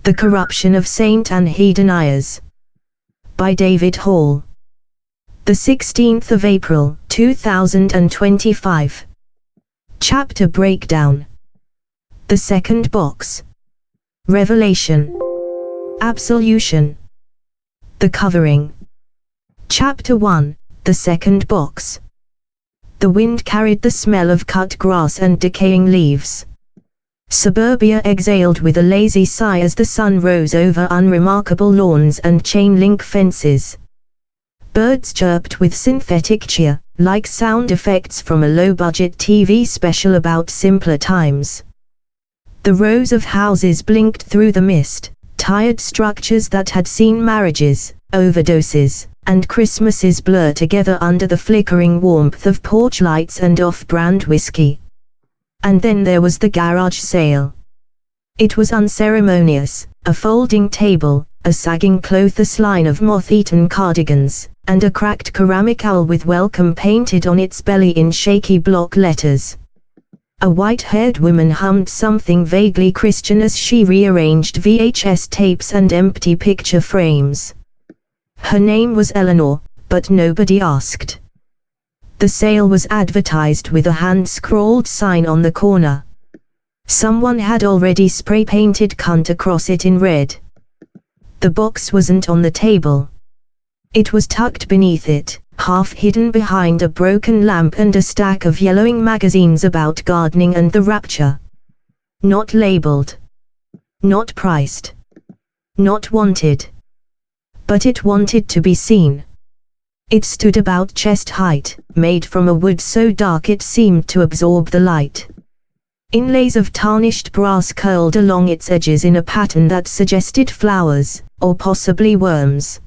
The Corruption of St Anhedonia. By David Hall. The 16th of April, 2025. Chapter Breakdown. The second box. Revelation. Absolution. The covering. Chapter 1, the second box. The wind carried the smell of cut grass and decaying leaves. Suburbia exhaled with a lazy sigh as the sun rose over unremarkable lawns and chain-link fences. Birds chirped with synthetic cheer, like sound effects from a low-budget TV special about simpler times. The rows of houses blinked through the mist, tired structures that had seen marriages, overdoses, and Christmases blur together under the flickering warmth of porch lights and off-brand whiskey. And then there was the garage sale. It was unceremonious, a folding table, a sagging clothless line of moth-eaten cardigans, and a cracked ceramic owl with welcome painted on its belly in shaky block letters. A white-haired woman hummed something vaguely Christian as she rearranged VHS tapes and empty picture frames. Her name was Eleanor, but nobody asked. The sale was advertised with a hand-scrawled sign on the corner. Someone had already spray-painted "cunt" across it in red. The box wasn't on the table. It was tucked beneath it, half hidden behind a broken lamp and a stack of yellowing magazines about gardening and the rapture. Not labeled. Not priced. Not wanted. But it wanted to be seen. It stood about chest height, made from a wood so dark it seemed to absorb the light. Inlays of tarnished brass curled along its edges in a pattern that suggested flowers, or possibly worms.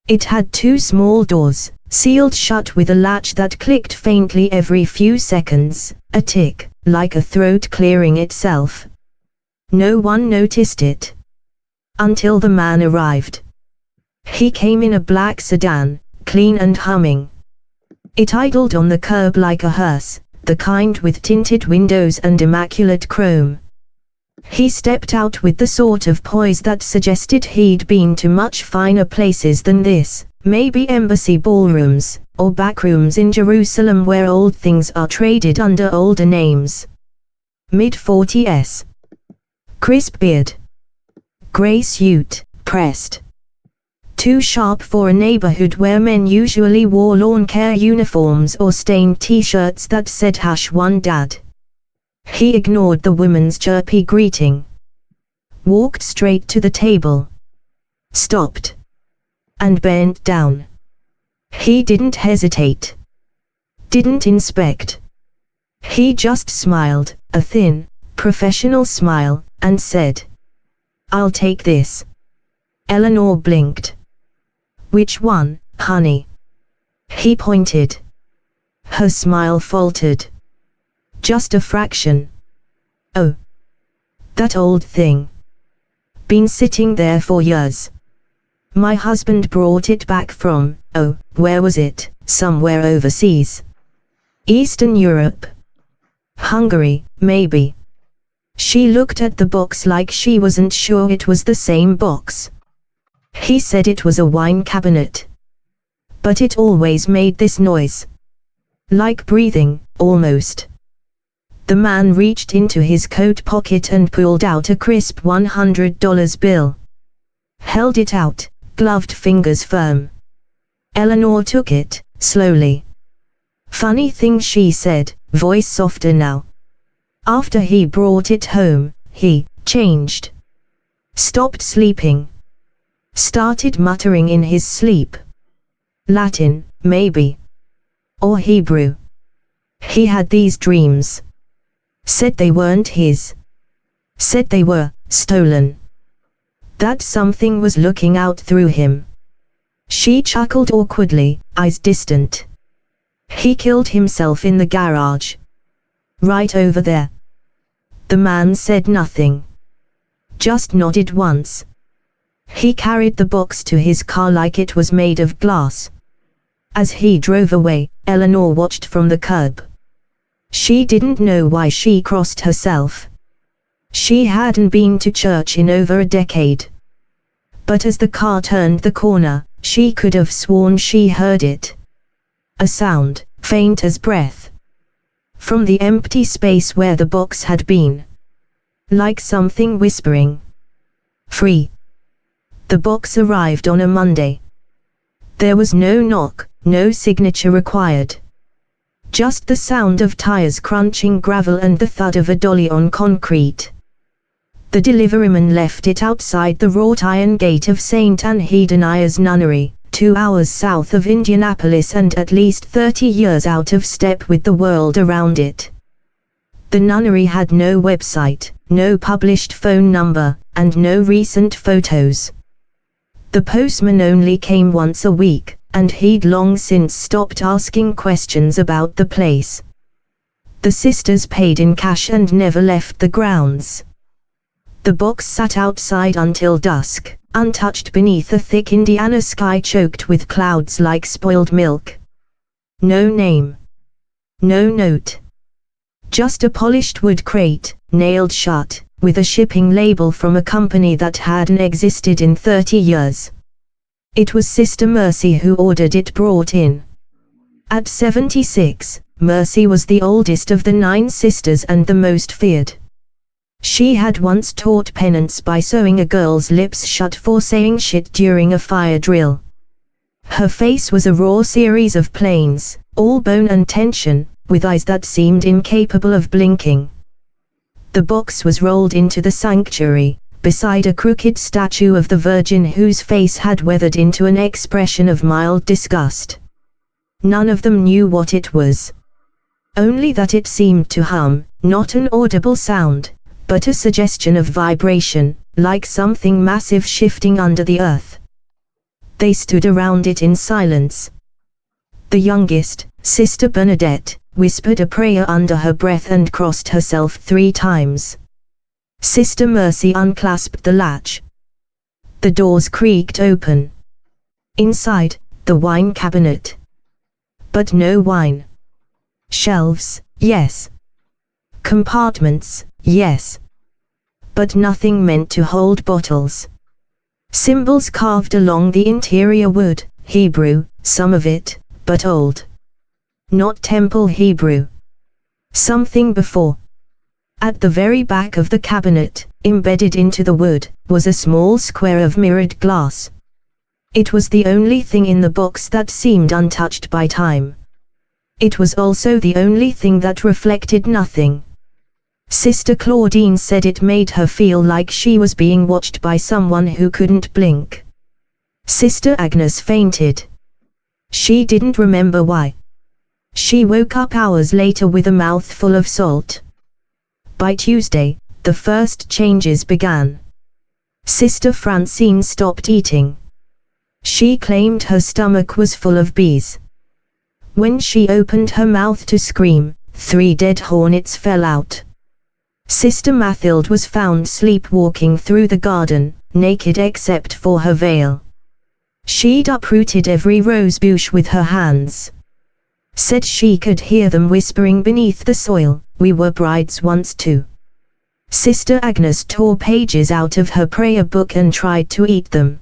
It had two small doors, sealed shut with a latch that clicked faintly every few seconds, a tick, like a throat clearing itself. No one noticed it. Until the man arrived. He came in a black sedan, clean and humming. It idled on the curb like a hearse, the kind with tinted windows and immaculate chrome. He stepped out with the sort of poise that suggested he'd been to much finer places than this, maybe embassy ballrooms, or backrooms in Jerusalem where old things are traded under older names. Mid-40s. Crisp beard. Grey suit, pressed. Too sharp for a neighborhood where men usually wore lawn care uniforms or stained t-shirts that said #1 Dad. He ignored the woman's chirpy greeting. Walked straight to the table. Stopped. And bent down. He didn't hesitate. Didn't inspect. He just smiled, a thin, professional smile, and said, "I'll take this." Eleanor blinked. "Which one, honey?" He pointed. Her smile faltered. "Just a fraction." "Oh. That old thing. Been sitting there for years. My husband brought it back from, where was it? Somewhere overseas. Eastern Europe. Hungary, maybe." She looked at the box like she wasn't sure it was the same box. He said it was a wine cabinet. But it always made this noise. Like breathing, almost. The man reached into his coat pocket and pulled out a crisp $100 bill. Held it out, gloved fingers firm. Eleanor took it, slowly. "Funny thing," she said, voice softer now. "After he brought it home, he changed. Stopped sleeping. Started muttering in his sleep. Latin, maybe. Or Hebrew. He had these dreams. Said they weren't his. Said they were stolen. That something was looking out through him." She chuckled awkwardly, eyes distant. "He killed himself in the garage. Right over there." The man said nothing. Just nodded once. He carried the box to his car like it was made of glass. As he drove away, Eleanor watched from the curb. She didn't know why she crossed herself. She hadn't been to church in over a decade. But as the car turned the corner, she could have sworn she heard it. A sound, faint as breath. From the empty space where the box had been. Like something whispering. Free. The box arrived on a Monday. There was no knock, no signature required. Just the sound of tires crunching gravel and the thud of a dolly on concrete. The deliveryman left it outside the wrought iron gate of St Anhedonia's Nunnery, 2 hours south of Indianapolis and at least 30 years out of step with the world around it. The Nunnery had no website, no published phone number, and no recent photos. The postman only came once a week, and he'd long since stopped asking questions about the place. The sisters paid in cash and never left the grounds. The box sat outside until dusk, untouched beneath a thick Indiana sky choked with clouds like spoiled milk. No name. No note. Just a polished wood crate, nailed shut, with a shipping label from a company that hadn't existed in 30 years. It was Sister Mercy who ordered it brought in. At 76, Mercy was the oldest of the 9 sisters and the most feared. She had once taught penance by sewing a girl's lips shut for saying shit during a fire drill. Her face was a raw series of planes, all bone and tension, with eyes that seemed incapable of blinking. The box was rolled into the sanctuary, beside a crooked statue of the Virgin whose face had weathered into an expression of mild disgust. None of them knew what it was. Only that it seemed to hum, not an audible sound, but a suggestion of vibration, like something massive shifting under the earth. They stood around it in silence. The youngest, Sister Bernadette, whispered a prayer under her breath and crossed herself 3 times. Sister Mercy unclasped the latch. The doors creaked open. Inside, the wine cabinet. But no wine. Shelves, yes. Compartments, yes. But nothing meant to hold bottles. Symbols carved along the interior wood, Hebrew, some of it, but old. Not Temple Hebrew. Something before. At the very back of the cabinet, embedded into the wood, was a small square of mirrored glass. It was the only thing in the box that seemed untouched by time. It was also the only thing that reflected nothing. Sister Claudine said it made her feel like she was being watched by someone who couldn't blink. Sister Agnes fainted. She didn't remember why. She woke up hours later with a mouthful of salt. By Tuesday, the first changes began. Sister Francine stopped eating. She claimed her stomach was full of bees. When she opened her mouth to scream, 3 dead hornets fell out. Sister Mathilde was found sleepwalking through the garden, naked except for her veil. She'd uprooted every rose bush with her hands. Said she could hear them whispering beneath the soil, "We were brides once too." Sister Agnes tore pages out of her prayer book and tried to eat them.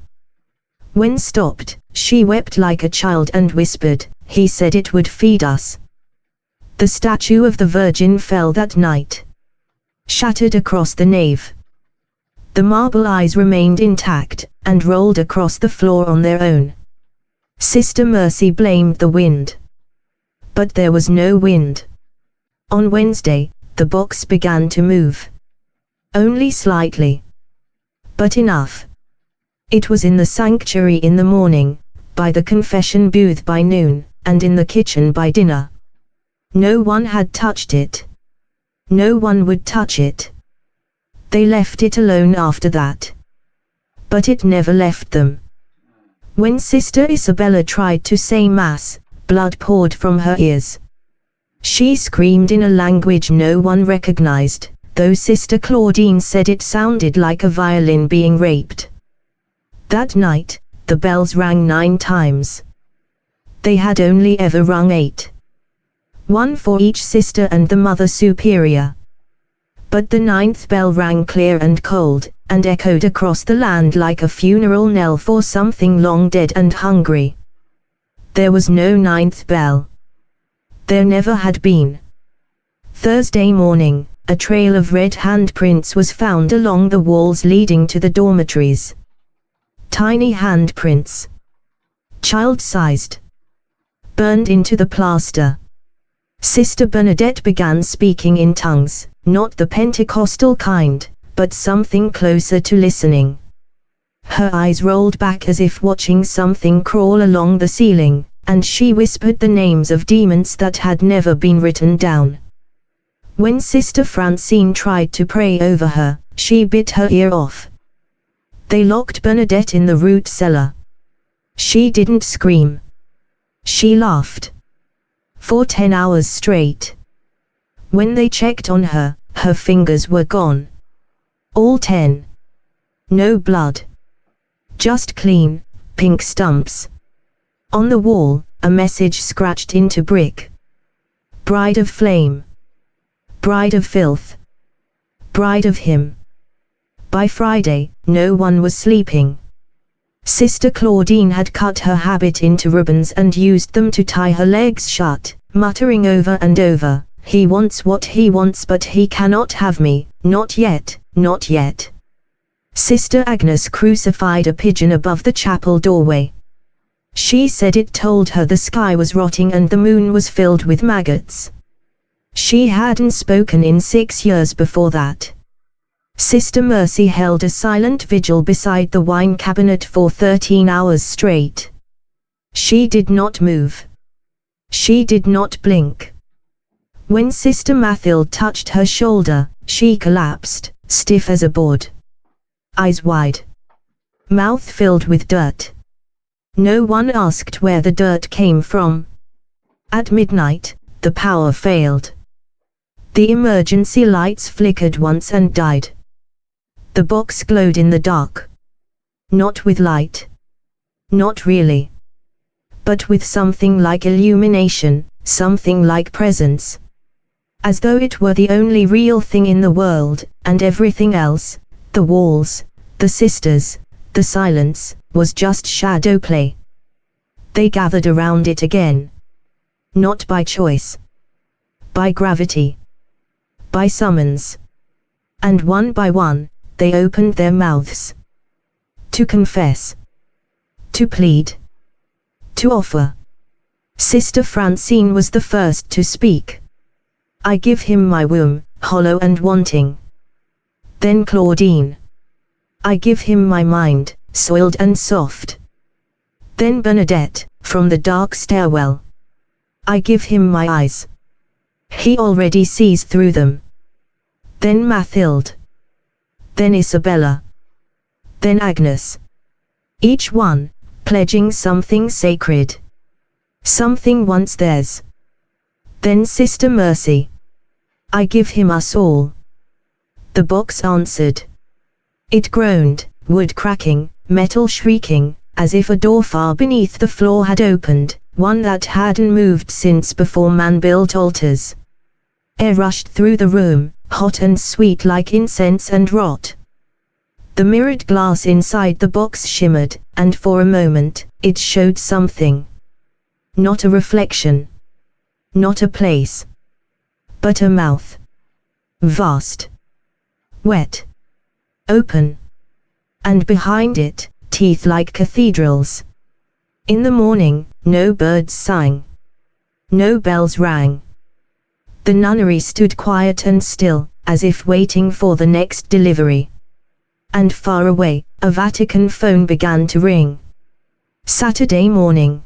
When stopped, she wept like a child and whispered, "He said it would feed us." The statue of the Virgin fell that night. Shattered across the nave. The marble eyes remained intact, and rolled across the floor on their own. Sister Mercy blamed the wind. But there was no wind. On Wednesday, the box began to move. Only slightly. But enough. It was in the sanctuary in the morning, by the confession booth by noon, and in the kitchen by dinner. No one had touched it. No one would touch it. They left it alone after that. But it never left them. When Sister Isabella tried to say Mass, blood poured from her ears. She screamed in a language no one recognized, though Sister Claudine said it sounded like a violin being raped. That night, the bells rang 9 times. They had only ever rung 8. 1 for each sister and the Mother Superior. But the 9th bell rang clear and cold, and echoed across the land like a funeral knell for something long dead and hungry. There was no 9th bell. There never had been. Thursday morning, a trail of red handprints was found along the walls leading to the dormitories. Tiny handprints. Child-sized. Burned into the plaster. Sister Bernadette began speaking in tongues, not the Pentecostal kind, but something closer to listening. Her eyes rolled back as if watching something crawl along the ceiling, and she whispered the names of demons that had never been written down. When Sister Francine tried to pray over her, she bit her ear off. They locked Bernadette in the root cellar. She didn't scream. She laughed. For 10 hours straight. When they checked on her, her fingers were gone. All 10. No blood. Just clean, pink stumps. On the wall, a message scratched into brick. Bride of flame. Bride of filth. Bride of him. By Friday, no one was sleeping. Sister Claudine had cut her habit into ribbons and used them to tie her legs shut, muttering over and over, "He wants what he wants, but he cannot have me, not yet, not yet." Sister Agnes crucified a pigeon above the chapel doorway. She said it told her the sky was rotting and the moon was filled with maggots. She hadn't spoken in 6 years before that. Sister Mercy held a silent vigil beside the wine cabinet for 13 hours straight. She did not move. She did not blink. When Sister Mathilde touched her shoulder, she collapsed, stiff as a board. Eyes wide. Mouth filled with dirt. No one asked where the dirt came from. At midnight, the power failed. The emergency lights flickered once and died. The box glowed in the dark. Not with light. Not really. But with something like illumination, something like presence. As though it were the only real thing in the world, and everything else, the walls, the sisters, the silence, was just shadow play. They gathered around it again. Not by choice. By gravity. By summons. And one by one, they opened their mouths. To confess. To plead. To offer. Sister Francine was the first to speak. "I give him my womb, hollow and wanting." Then Claudine. "I give him my mind, soiled and soft." Then Bernadette, from the dark stairwell. "I give him my eyes. He already sees through them." Then Mathilde. Then Isabella. Then Agnes. Each one, pledging something sacred. Something once theirs. Then Sister Mercy. "I give him us all." The box answered. It groaned, wood cracking, metal shrieking, as if a door far beneath the floor had opened, one that hadn't moved since before man built altars. Air rushed through the room, hot and sweet like incense and rot. The mirrored glass inside the box shimmered, and for a moment, it showed something. Not a reflection. Not a place. But a mouth. Vast. Wet. Open. And behind it, teeth like cathedrals. In the morning, no birds sang. No bells rang. The nunnery stood quiet and still, as if waiting for the next delivery. And far away, a Vatican phone began to ring. Saturday morning.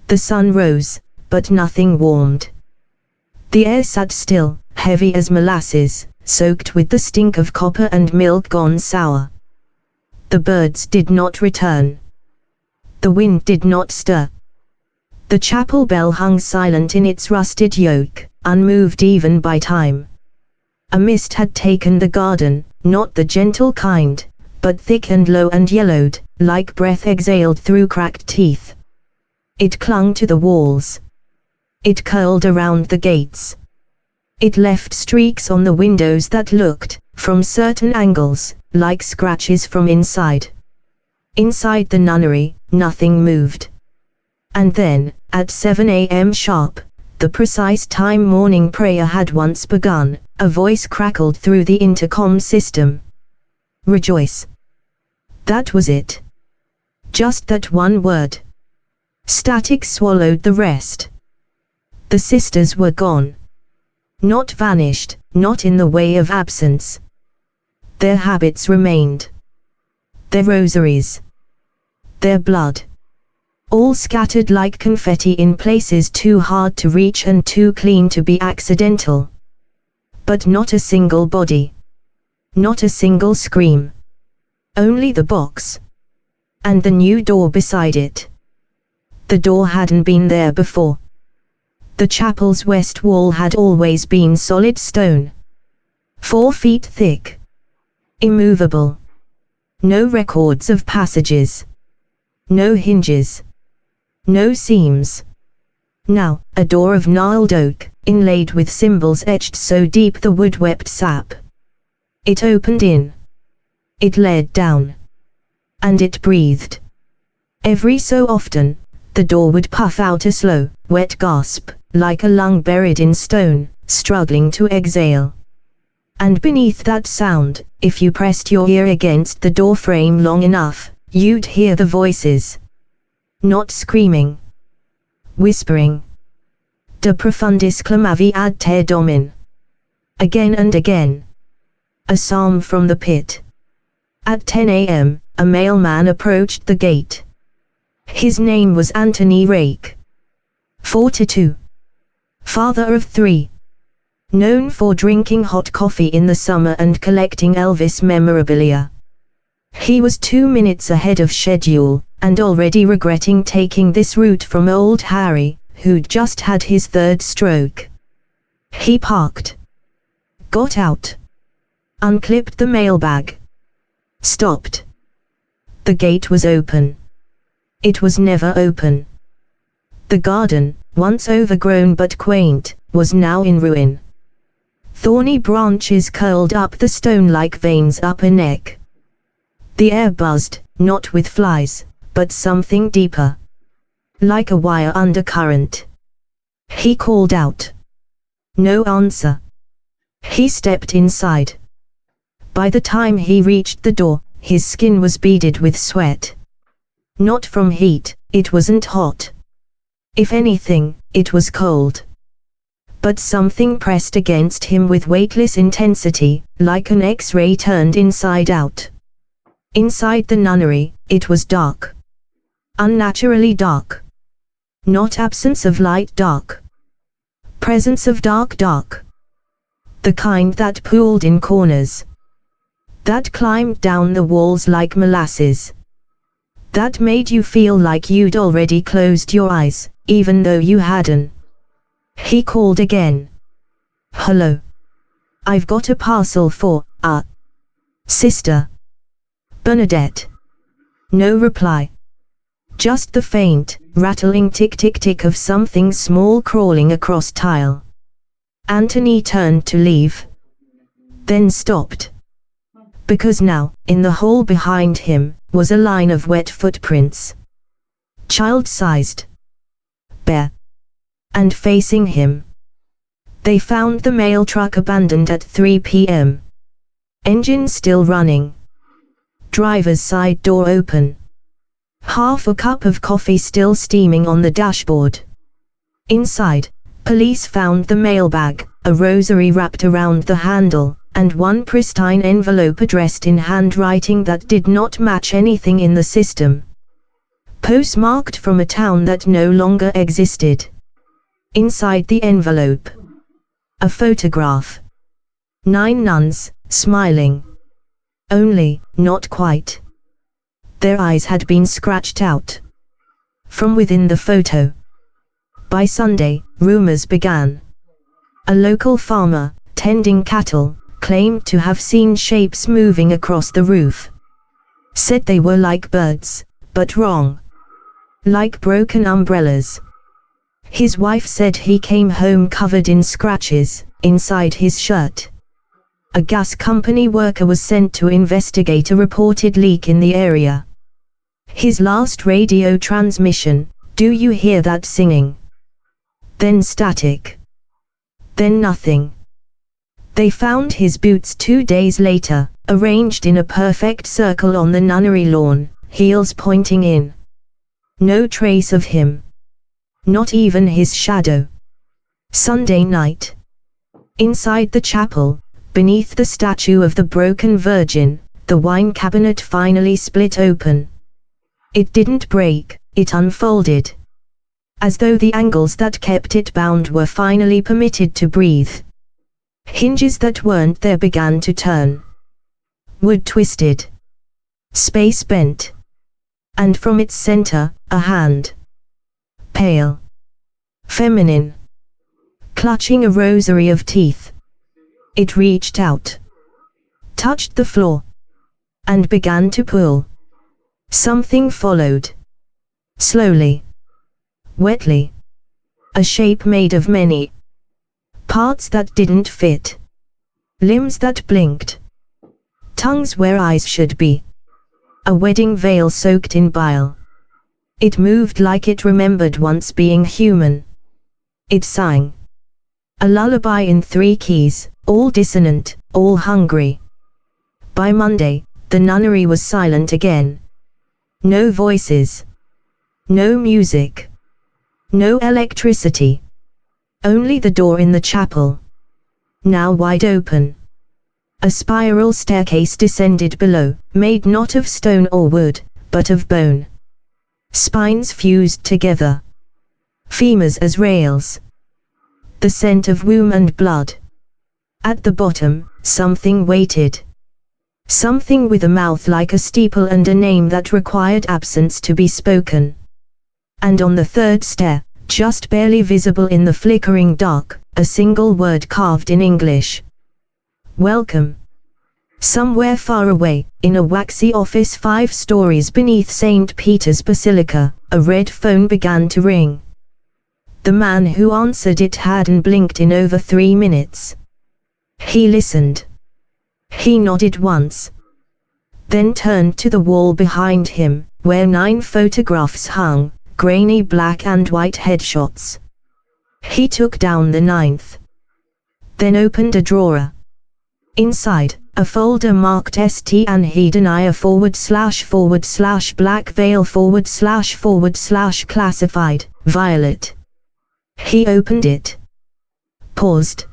The sun rose, but nothing warmed. The air sat still, heavy as molasses, soaked with the stink of copper and milk gone sour. The birds did not return. The wind did not stir. The chapel bell hung silent in its rusted yoke, unmoved even by time. A mist had taken the garden, not the gentle kind, but thick and low and yellowed, like breath exhaled through cracked teeth. It clung to the walls. It curled around the gates. It left streaks on the windows that looked, from certain angles, like scratches from inside. Inside the nunnery, nothing moved. And then, at 7 a.m. sharp, the precise time morning prayer had once begun, a voice crackled through the intercom system. Rejoice. That was it. Just that one word. Static swallowed the rest. The sisters were gone. Not vanished, not in the way of absence. Their habits remained. Their rosaries. Their blood. All scattered like confetti in places too hard to reach and too clean to be accidental. But not a single body. Not a single scream. Only the box. And the new door beside it. The door hadn't been there before. The chapel's west wall had always been solid stone. 4 feet thick. Immovable. No records of passages. No hinges. No seams. Now, a door of gnarled oak, inlaid with symbols etched so deep the wood wept sap. It opened in. It led down. And it breathed. Every so often, the door would puff out a slow, wet gasp, like a lung buried in stone, struggling to exhale. And beneath that sound, if you pressed your ear against the door frame long enough, you'd hear the voices. Not screaming. Whispering. De profundis clamavi ad te domin. Again and again. A psalm from the pit. At 10 a.m., a mailman approached the gate. His name was Anthony Rake. 42. Father of 3. Known for drinking hot coffee in the summer and collecting Elvis memorabilia. He was 2 minutes ahead of schedule, and already regretting taking this route from old Harry, who'd just had his 3rd stroke. He parked. Got out. Unclipped the mailbag. Stopped. The gate was open. It was never open. The garden, once overgrown but quaint, was now in ruin. Thorny branches curled up the stone-like veins up a neck. The air buzzed, not with flies, but something deeper. Like a wire undercurrent. He called out. No answer. He stepped inside. By the time he reached the door, his skin was beaded with sweat. Not from heat, it wasn't hot. If anything, it was cold. But something pressed against him with weightless intensity, like an X-ray turned inside out. Inside the nunnery, it was dark. Unnaturally dark. Not absence of light dark. Presence of dark dark. The kind that pooled in corners. That climbed down the walls like molasses. That made you feel like you'd already closed your eyes, even though you hadn't. He called again. Hello. I've got a parcel for, Sister Bernadette. No reply. Just the faint, rattling tick-tick-tick of something small crawling across tile. Anthony turned to leave. Then stopped. Because now, in the hall behind him, was a line of wet footprints. Child-sized. Bare. And facing him. They found the mail truck abandoned at 3 p.m. Engine still running. Driver's side door open. Half a cup of coffee still steaming on the dashboard. Inside, police found the mailbag, a rosary wrapped around the handle, and one pristine envelope addressed in handwriting that did not match anything in the system. Postmarked from a town that no longer existed. Inside the envelope. A photograph. 9 nuns, smiling. Only, not quite. Their eyes had been scratched out. From within the photo. By Sunday, rumors began. A local farmer, tending cattle, claimed to have seen shapes moving across the roof. Said they were like birds, but wrong. Like broken umbrellas. His wife said he came home covered in scratches, inside his shirt. A gas company worker was sent to investigate a reported leak in the area. His last radio transmission, "Do you hear that singing?" Then static. Then nothing. They found his boots 2 days later, arranged in a perfect circle on the Nunnery lawn, heels pointing in. No trace of him. Not even his shadow. Sunday night. Inside the chapel, beneath the statue of the broken Virgin, the wine cabinet finally split open. It didn't break, it unfolded. As though the angles that kept it bound were finally permitted to breathe. Hinges that weren't there began to turn. Wood twisted. Space bent. And from its center, a hand. Pale. Feminine. Clutching a rosary of teeth. It reached out. Touched the floor. And began to pull. Something followed. Slowly. Wetly. A shape made of many parts that didn't fit. Limbs that blinked. Tongues where eyes should be. A wedding veil soaked in bile. It moved like it remembered once being human. It sang. A lullaby in 3 keys, all dissonant, all hungry. By Monday, the nunnery was silent again. No voices. No music. No electricity. Only the door in the chapel. Now wide open. A spiral staircase descended below, made not of stone or wood, but of bone. Spines fused together. Femurs as rails. The scent of womb and blood. At the bottom, something waited. Something with a mouth like a steeple and a name that required absence to be spoken. And on the 3rd stair, just barely visible in the flickering dark, a single word carved in English. Welcome. Somewhere far away, in a waxy office 5 stories beneath St. Peter's Basilica, a red phone began to ring. The man who answered it hadn't blinked in over 3 minutes. He listened. He nodded once. Then turned to the wall behind him, where 9 photographs hung, grainy black and white headshots. He took down the 9th. Then opened a drawer. Inside, a folder marked St Anhedonia / black veil / classified, violet. He opened it. Paused.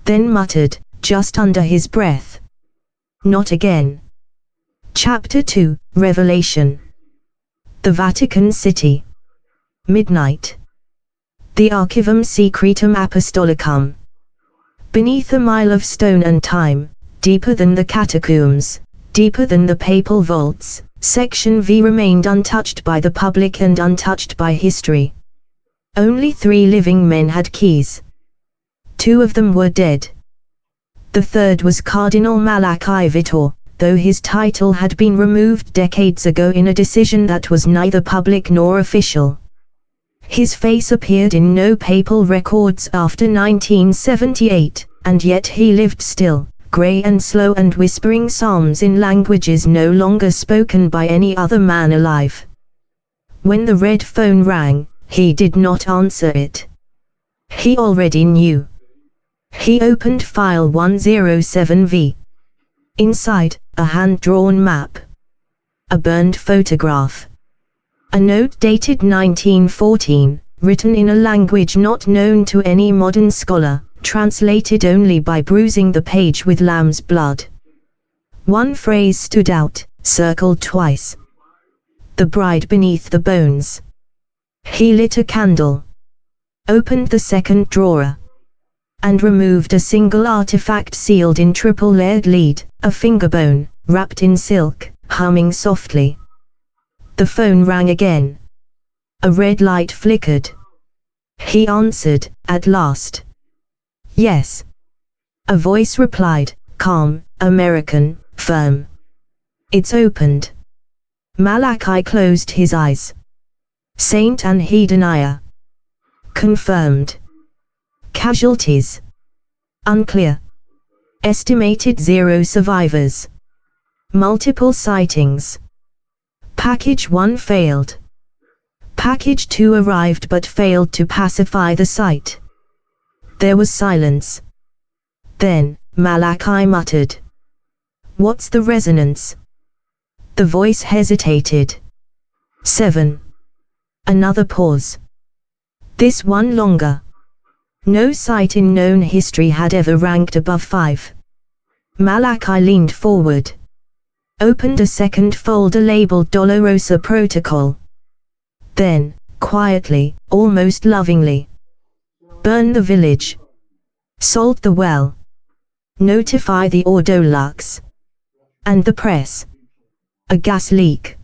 Then muttered, just under his breath. Not again. Chapter 2, Revelation. The Vatican City. Midnight. The Archivum Secretum Apostolicum. Beneath a mile of stone and time, deeper than the catacombs, deeper than the papal vaults, Section V remained untouched by the public and untouched by history. Only 3 living men had keys. 2 of them were dead. The 3rd was Cardinal Malachi Vitor, though his title had been removed decades ago in a decision that was neither public nor official. His face appeared in no papal records after 1978, and yet he lived still, grey and slow and whispering psalms in languages no longer spoken by any other man alive. When the red phone rang, he did not answer it. He already knew. He opened file 107V. Inside, a hand-drawn map. A burned photograph. A note dated 1914, written in a language not known to any modern scholar, translated only by bruising the page with lamb's blood. One phrase stood out, circled twice. The bride beneath the bones. He lit a candle. Opened the 2nd drawer. And removed a single artifact sealed in triple-layered lead, a fingerbone, wrapped in silk, humming softly. The phone rang again. A red light flickered. He answered, at last. Yes. A voice replied, calm, American, firm. It's opened. Malachi closed his eyes. St. Anhedonia. Confirmed. Casualties. Unclear. Estimated 0 survivors. Multiple sightings. Package 1 failed. Package 2 arrived but failed to pacify the site. There was silence. Then, Malachi muttered, "What's the resonance?" The voice hesitated. 7. Another pause. This one longer. No site in known history had ever ranked above 5. Malachi leaned forward. Opened a second folder labeled Dolorosa Protocol. Then, quietly, almost lovingly. Burn the village. Salt the well. Notify the Ordolux. And the press. A gas leak.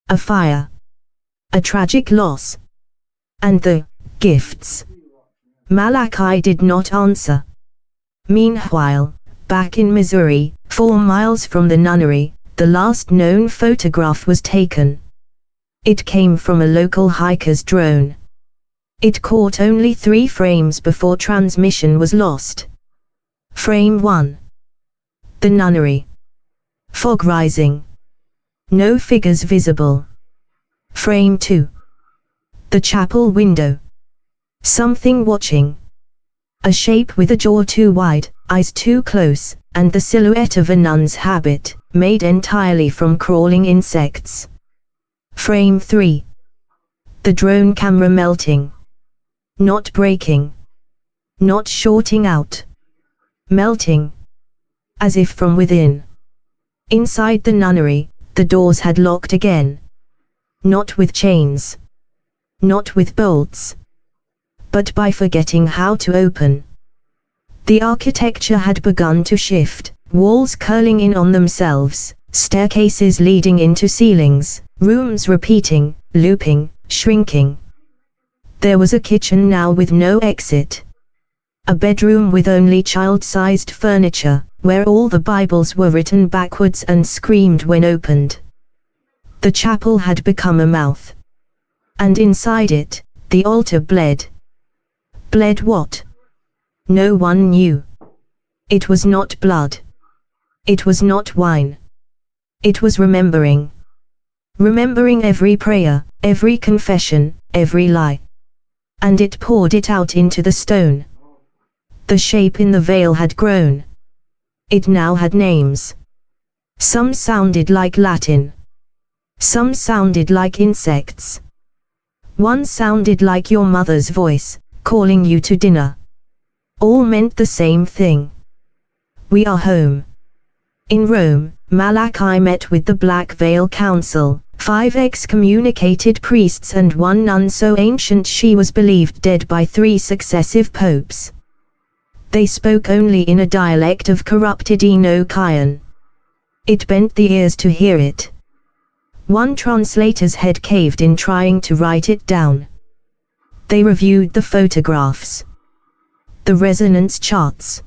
A fire. A tragic loss. And the gifts. Malachi did not answer. Meanwhile, back in Missouri, 4 miles from the Nunnery, the last known photograph was taken. It came from a local hiker's drone. It caught only 3 frames before transmission was lost. Frame 1. The Nunnery. Fog rising. No figures visible. Frame 2. The chapel window. Something watching. A shape with a jaw too wide, eyes too close, and the silhouette of a nun's habit, made entirely from crawling insects. Frame 3. The drone camera melting. Not breaking. Not shorting out. Melting. As if from within. Inside the nunnery, the doors had locked again. Not with chains. Not with bolts. But by forgetting how to open. The architecture had begun to shift, walls curling in on themselves, staircases leading into ceilings, rooms repeating, looping, shrinking. There was a kitchen now with no exit. A bedroom with only child-sized furniture, where all the Bibles were written backwards and screamed when opened. The chapel had become a mouth. And inside it, the altar bled. Bled what? No one knew. It was not blood. It was not wine. It was remembering. Remembering every prayer, every confession, every lie. And it poured it out into the stone. The shape in the veil had grown. It now had names. Some sounded like Latin. Some sounded like insects. One sounded like your mother's voice, calling you to dinner. All meant the same thing. We are home. In Rome, Malachi met with the Black Veil Council, 5 excommunicated priests and 1 nun so ancient she was believed dead by 3 successive popes. They spoke only in a dialect of corrupted Enochian. It bent the ears to hear it. One translator's head caved in trying to write it down. They reviewed the photographs. The resonance charts.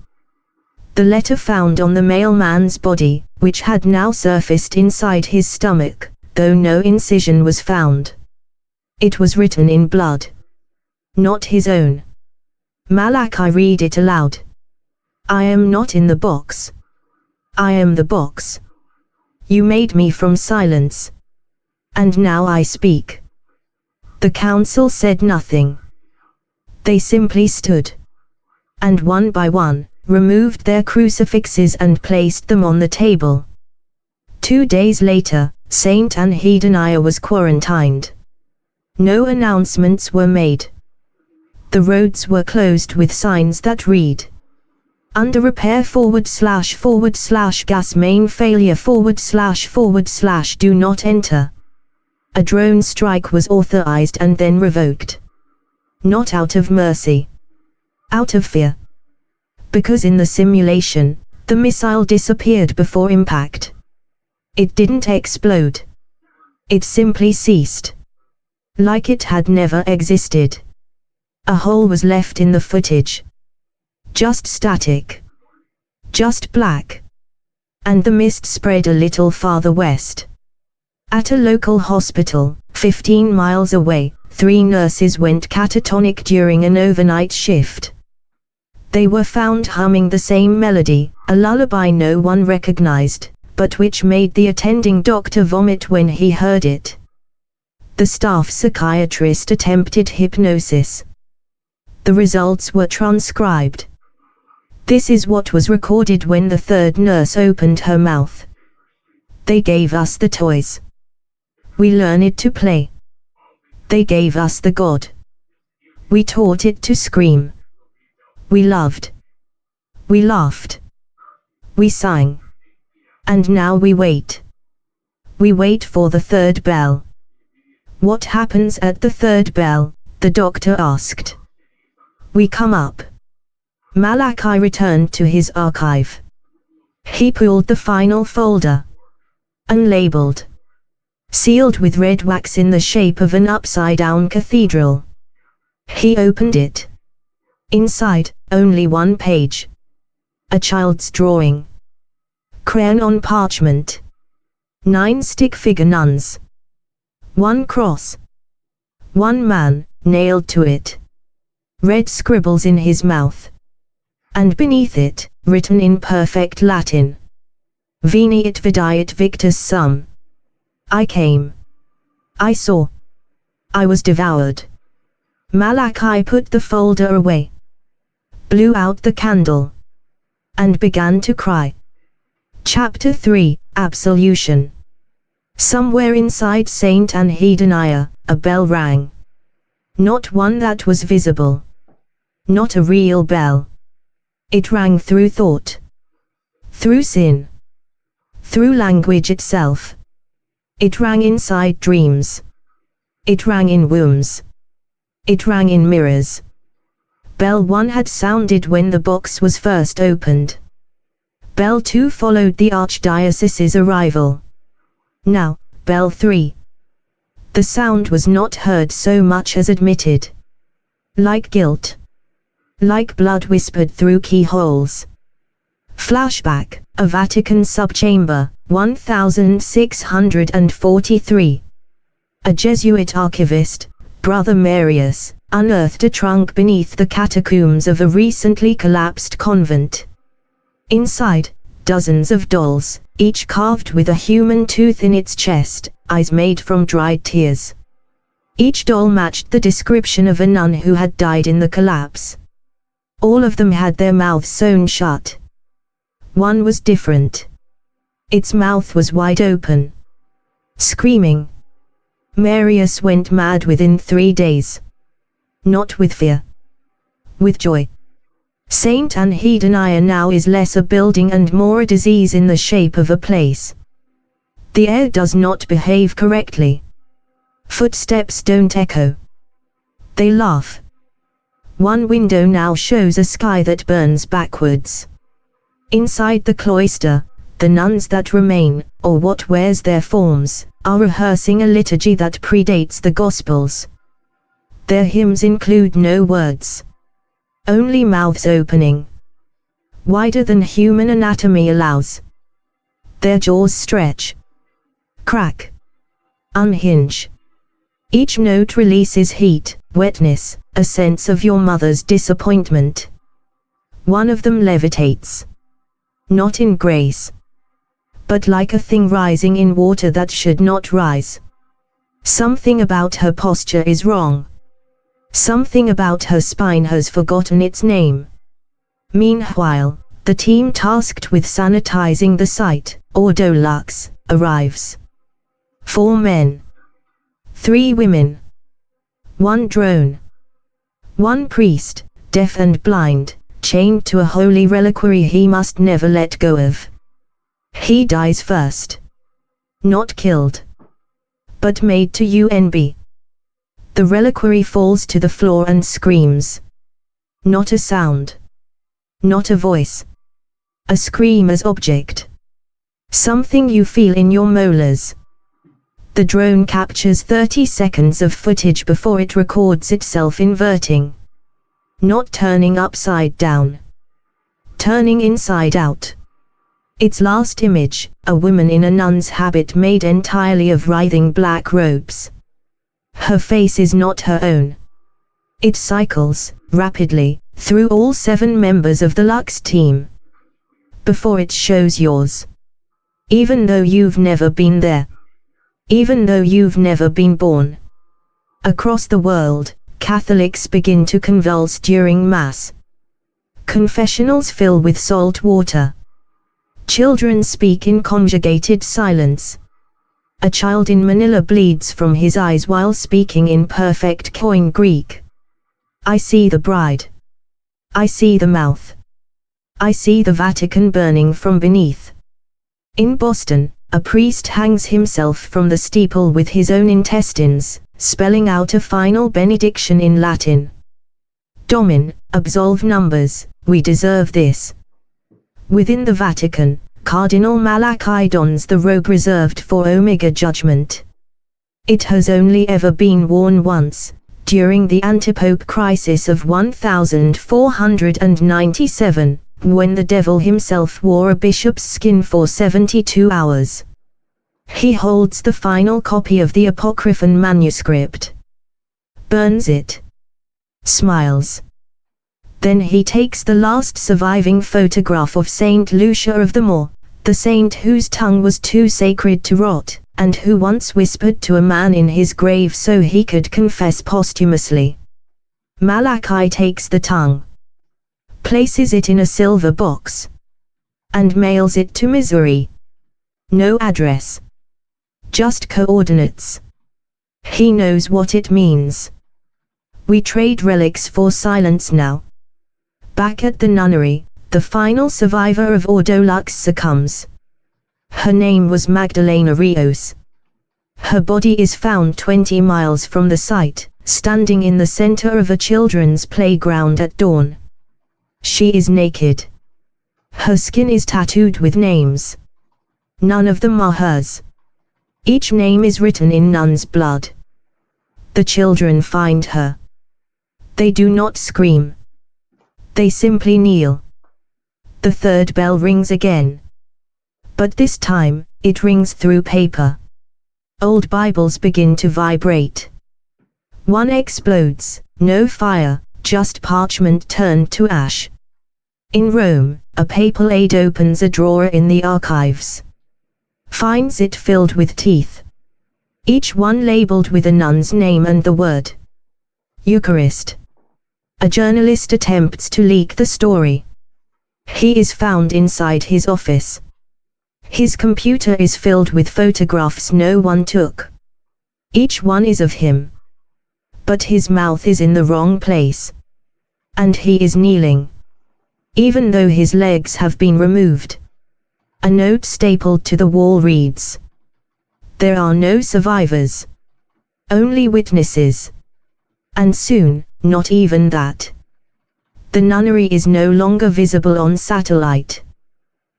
The letter found on the mailman's body, which had now surfaced inside his stomach, though no incision was found. It was written in blood. Not his own. Malachi read it aloud. I am not in the box. I am the box. You made me from silence. And now I speak. The council said nothing. They simply stood. And one by one, removed their crucifixes and placed them on the table. 2 days later, St. Anhedonia was quarantined. No announcements were made. The roads were closed with signs that read, "Under repair // gas main failure / do not enter." A drone strike was authorized and then revoked. Not out of mercy. Out of fear. Because in the simulation, the missile disappeared before impact. It didn't explode. It simply ceased. Like it had never existed. A hole was left in the footage. Just static. Just black. And the mist spread a little farther west. At a local hospital, 15 miles away, 3 nurses went catatonic during an overnight shift. They were found humming the same melody, a lullaby no one recognized, but which made the attending doctor vomit when he heard it. The staff psychiatrist attempted hypnosis. The results were transcribed. This is what was recorded when the third nurse opened her mouth. They gave us the toys. We learned to play. They gave us the God. We taught it to scream. We loved. We laughed. We sang. And now we wait. We wait for the third bell. What happens at the third bell? The doctor asked. We come up. Malachi returned to his archive. He pulled the final folder. Unlabeled. Sealed with red wax in the shape of an upside-down cathedral. He opened it. Inside, only one page. A child's drawing. Crayon on parchment. 9 stick-figure nuns. 1 cross. 1 man, nailed to it. Red scribbles in his mouth. And beneath it, written in perfect Latin. Veni et vidiat victus sum. I came. I saw. I was devoured. Malachi put the folder away. Blew out the candle. And began to cry. Chapter 3, Absolution. Somewhere inside St Anhedonia, a bell rang. Not one that was visible. Not a real bell. It rang through thought. Through sin. Through language itself. It rang inside dreams. It rang in wombs. It rang in mirrors. Bell 1 had sounded when the box was first opened. Bell 2 followed the archdiocese's arrival. Now, bell 3. The sound was not heard so much as admitted. Like guilt. Like blood whispered through keyholes. Flashback, a Vatican subchamber, 1643. A Jesuit archivist, Brother Marius, unearthed a trunk beneath the catacombs of a recently collapsed convent. Inside, dozens of dolls, each carved with a human tooth in its chest, eyes made from dried tears. Each doll matched the description of a nun who had died in the collapse. All of them had their mouths sewn shut. One was different. Its mouth was wide open. Screaming. Marius went mad within 3 days. Not with fear. With joy. St Anhedonia now is less a building and more a disease in the shape of a place. The air does not behave correctly. Footsteps don't echo. They laugh. One window now shows a sky that burns backwards. Inside the cloister, the nuns that remain, or what wears their forms, are rehearsing a liturgy that predates the Gospels. Their hymns include no words. Only mouths opening. Wider than human anatomy allows. Their jaws stretch. Crack. Unhinge. Each note releases heat, wetness, a sense of your mother's disappointment. One of them levitates. Not in grace. But like a thing rising in water that should not rise. Something about her posture is wrong. Something about her spine has forgotten its name. Meanwhile, the team tasked with sanitizing the site, Ordo Lux, arrives. 4 men. 3 women. 1 drone. 1 priest, deaf and blind, chained to a holy reliquary he must never let go of. He dies first. Not killed. But made to UNB. The reliquary falls to the floor and screams. Not a sound. Not a voice. A scream as object. Something you feel in your molars. The drone captures 30 seconds of footage before it records itself inverting. Not turning upside down. Turning inside out. Its last image, a woman in a nun's habit made entirely of writhing black robes. Her face is not her own. It cycles, rapidly, through all 7 members of the Lux team, before it shows yours. Even though you've never been there. Even though you've never been born. Across the world, Catholics begin to convulse during Mass. Confessionals fill with salt water. Children speak in conjugated silence. A child in Manila bleeds from his eyes while speaking in perfect Koine Greek. I see the bride. I see the mouth. I see the Vatican burning from beneath. In Boston, a priest hangs himself from the steeple with his own intestines, spelling out a final benediction in Latin. Domin, absolve numbers, we deserve this. Within the Vatican, Cardinal Malachi dons the robe reserved for Omega Judgment. It has only ever been worn once, during the antipope crisis of 1497, when the devil himself wore a bishop's skin for 72 hours. He holds the final copy of the Apocryphon manuscript. Burns it. Smiles. Then he takes the last surviving photograph of Saint Lucia of the Moor, the saint whose tongue was too sacred to rot, and who once whispered to a man in his grave so he could confess posthumously. Malachi takes the tongue, places it in a silver box, and mails it to Missouri. No address. Just coordinates. He knows what it means. We trade relics for silence now. Back at the nunnery, the final survivor of Ordo Lux succumbs. Her name was Magdalena Rios. Her body is found 20 miles from the site, standing in the center of a children's playground at dawn. She is naked. Her skin is tattooed with names. None of them are hers. Each name is written in nun's blood. The children find her. They do not scream. They simply kneel. The 3rd bell rings again. But this time, it rings through paper. Old Bibles begin to vibrate. One explodes, no fire, just parchment turned to ash. In Rome, a papal aide opens a drawer in the archives. Finds it filled with teeth. Each one labeled with a nun's name and the word Eucharist. A journalist attempts to leak the story. He is found inside his office. His computer is filled with photographs no one took. Each one is of him. But his mouth is in the wrong place. And he is kneeling. Even though his legs have been removed. A note stapled to the wall reads: There are no survivors. Only witnesses. And soon, not even that. The nunnery is no longer visible on satellite.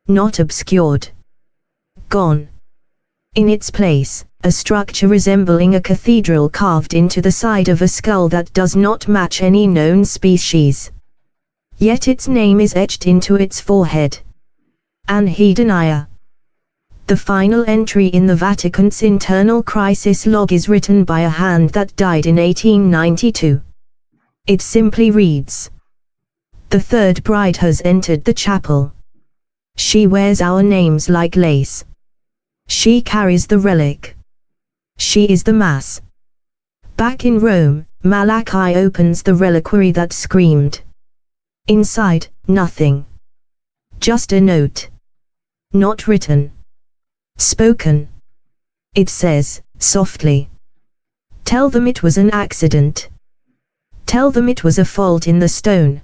Not obscured. Gone. In its place, a structure resembling a cathedral carved into the side of a skull that does not match any known species. Yet its name is etched into its forehead. Anhedonia. The final entry in the Vatican's internal crisis log is written by a hand that died in 1892. It simply reads: The 3rd bride has entered the chapel. She wears our names like lace. She carries the relic. She is the Mass. Back in Rome, Malachi opens the reliquary that screamed. Inside, nothing. Just a note. Not written. Spoken. It says, softly. Tell them it was an accident. Tell them it was a fault in the stone.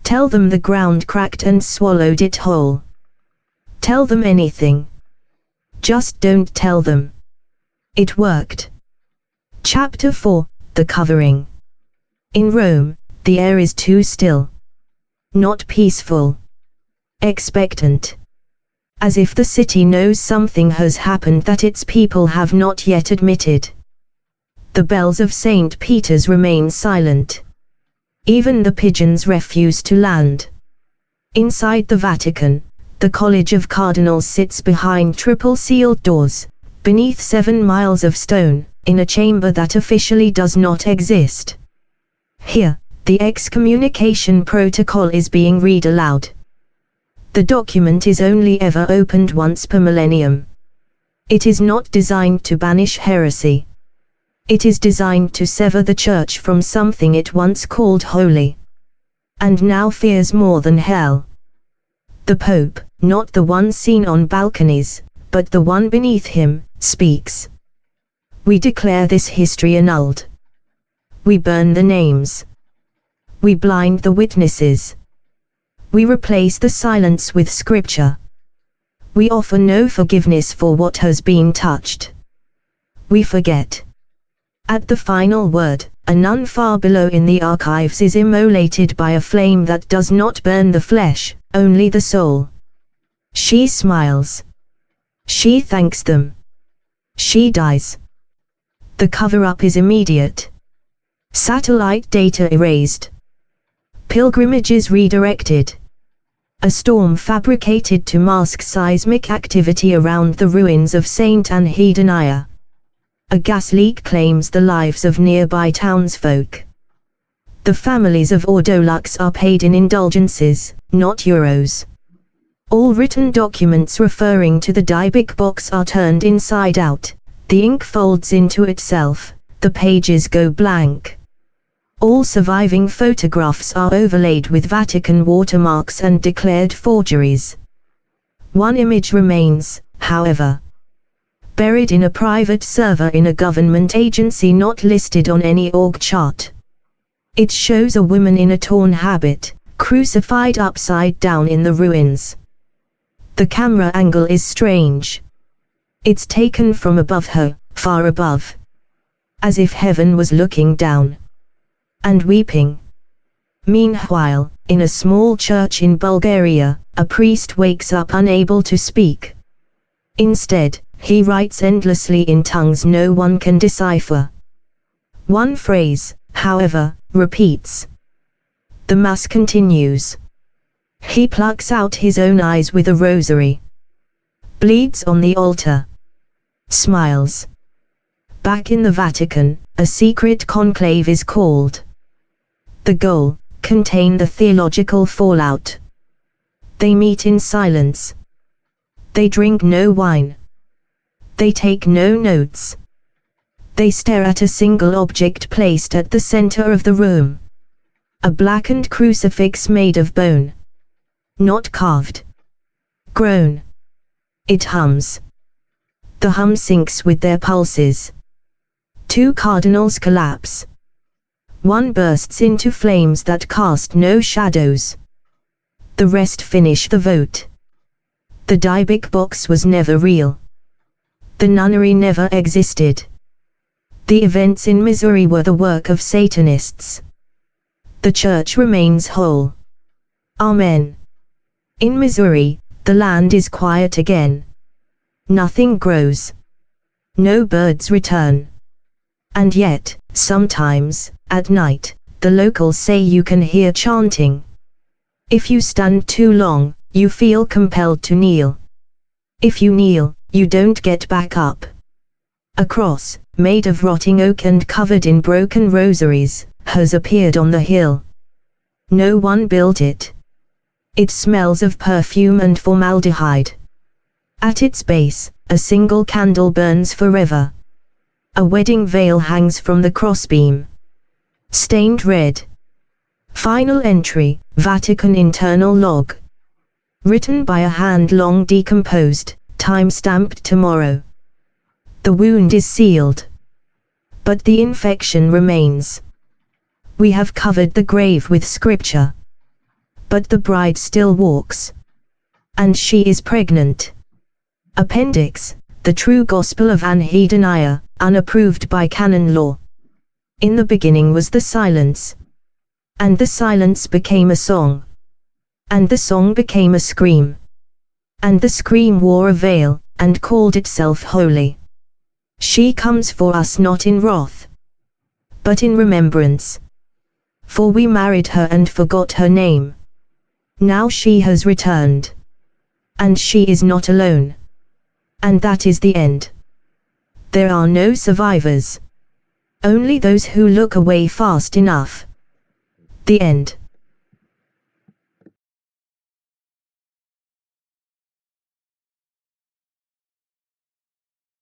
Tell them the ground cracked and swallowed it whole. Tell them anything. Just don't tell them. It worked. Chapter 4, The Covering. In Rome, the air is too still. Not peaceful. Expectant. As if the city knows something has happened that its people have not yet admitted. The bells of St. Peter's remain silent. Even the pigeons refuse to land. Inside the Vatican, the College of Cardinals sits behind triple-sealed doors, beneath 7 miles of stone, in a chamber that officially does not exist. Here, The excommunication protocol is being read aloud. The document is only ever opened once per millennium. It is not designed to banish heresy. It is designed to sever the Church from something it once called holy, and now fears more than hell. The Pope, not the one seen on balconies, but the one beneath him, speaks. We declare this history annulled. We burn the names. We blind the witnesses. We replace the silence with scripture. We offer no forgiveness for what has been touched. We forget. At the final word, a nun far below in the archives is immolated by a flame that does not burn the flesh, only the soul. She smiles. She thanks them. She dies. The cover-up is immediate. Satellite data erased. Pilgrimages redirected. A storm fabricated to mask seismic activity around the ruins of St Anhedonia. A gas leak claims the lives of nearby townsfolk. The families of Ordolux are paid in indulgences, not euros. All written documents referring to the Dybbuk box are turned inside out, the ink folds into itself, the pages go blank. All surviving photographs are overlaid with Vatican watermarks and declared forgeries. One image remains, however, buried in a private server in a government agency not listed on any org chart. It shows a woman in a torn habit, crucified upside down in the ruins. The camera angle is strange. It's taken from above her, far above. As if heaven was looking down and weeping. Meanwhile, in a small church in Bulgaria, a priest wakes up unable to speak. Instead, he writes endlessly in tongues no one can decipher. One phrase, however, repeats. The Mass continues. He plucks out his own eyes with a rosary. Bleeds on the altar. Smiles. Back in the Vatican, a secret conclave is called. The goal, contain the theological fallout. They meet in silence. They drink no wine. They take no notes. They stare at a single object placed at the center of the room. A blackened crucifix made of bone. Not carved. Grown. It hums. The hum syncs with their pulses. Two cardinals collapse. One bursts into flames that cast no shadows. The rest finish the vote. The Dybbuk box was never real. The nunnery never existed. The events in Missouri were the work of Satanists. The church remains whole. Amen. In Missouri, the land is quiet again. Nothing grows. No birds return. And yet, sometimes, at night, the locals say you can hear chanting. If you stand too long, you feel compelled to kneel. If you kneel, you don't get back up. A cross, made of rotting oak and covered in broken rosaries, has appeared on the hill. No one built it. It smells of perfume and formaldehyde. At its base, a single candle burns forever. A wedding veil hangs from the crossbeam. Stained red. Final entry, Vatican internal log. Written by a hand long decomposed, time-stamped tomorrow. The wound is sealed. But the infection remains. We have covered the grave with scripture. But the bride still walks. And she is pregnant. Appendix, the true gospel of Anhedonia, unapproved by canon law. In the beginning was the silence. And the silence became a song. And the song became a scream. And the scream wore a veil, and called itself holy. She comes for us not in wrath, but in remembrance. For we married her and forgot her name. Now she has returned. And she is not alone. And that is the end. There are no survivors. Only those who look away fast enough. The end.